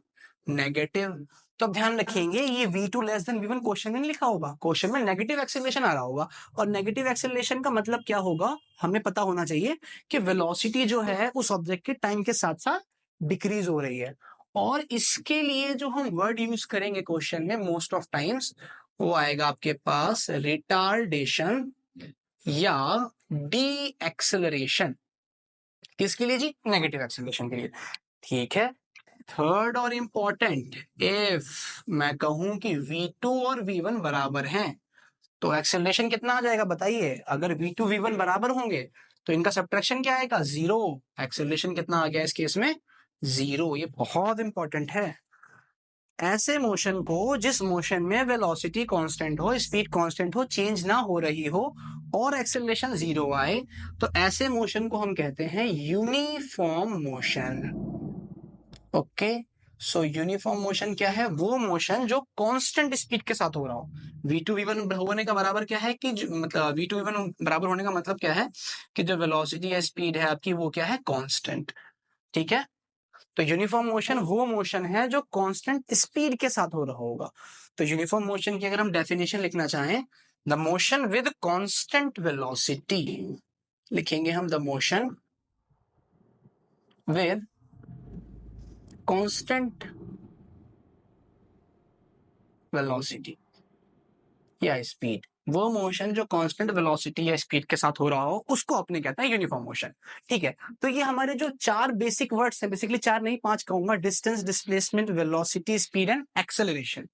नेगेटिव। तो अब ध्यान रखेंगे ये v2 less than v1 question में नहीं लिखा होगा, क्वेश्चन में नेगेटिव एक्सेलरेशन आ रहा होगा। और नेगेटिव एक्सेलरेशन का मतलब क्या होगा, हमें पता होना चाहिए कि वेलोसिटी जो है उस ऑब्जेक्ट के टाइम के साथ साथ डिक्रीज हो रही है। और इसके लिए जो हम वर्ड यूज करेंगे क्वेश्चन में मोस्ट ऑफ टाइम्स, वो आएगा आपके पास रिटार्डेशन या डी एक्सेलरेशन। किसके लिए जी, नेगेटिव एक्सेलरेशन के लिए। ठीक है। थर्ड और इंपॉर्टेंट, इफ मैं कहूं कि v2 और v1 बराबर हैं, तो एक्सेलरेशन कितना आ जाएगा बताइए। अगर v2 v1 बराबर होंगे तो इनका सब्ट्रैक्शन क्या आएगा, जीरो। एक्सेलरेशन कितना आ गया इस केस में, जीरो। ये बहुत इंपॉर्टेंट है। ऐसे मोशन को, जिस मोशन में वेलोसिटी कांस्टेंट हो, स्पीड कांस्टेंट हो, चेंज ना हो रही हो और एक्सेलरेशन जीरो आए, तो ऐसे मोशन को हम कहते हैं यूनिफॉर्म मोशन। ओके। सो यूनिफॉर्म मोशन क्या है, वो मोशन जो कांस्टेंट स्पीड के साथ हो रहा हो। v2 v1 होने का बराबर क्या है कि मतलब v2 v1 बराबर होने का मतलब क्या है कि जो वेलोसिटी या स्पीड है आपकी वो क्या है, कांस्टेंट। ठीक है। तो यूनिफॉर्म मोशन वो मोशन है जो कांस्टेंट स्पीड के साथ हो रहा होगा। तो यूनिफॉर्म मोशन की अगर हम डेफिनेशन लिखना चाहें, the motion with constant velocity, लिखेंगे हम the motion with constant velocity या स्पीड। वो मोशन जो कांस्टेंट वेलोसिटी या स्पीड के साथ हो रहा हो उसको अपने कहते हैं यूनिफॉर्म मोशन। ठीक है। तो ये हमारे जो चार बेसिक वर्ड्स हैं, बेसिकली चार नहीं पांच कहूंगा, distance, displacement, velocity, speed and acceleration,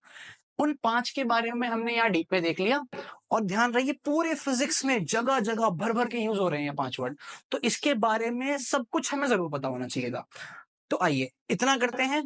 उन पांच के बारे में हमने यहाँ डीप में देख लिया। और ध्यान रहिए पूरे फिजिक्स में जगह जगह भर भर के यूज हो रहे हैं पांच वर्ड, तो इसके बारे में सब कुछ हमें जरूर पता होना चाहिए था। तो आइए इतना करते हैं,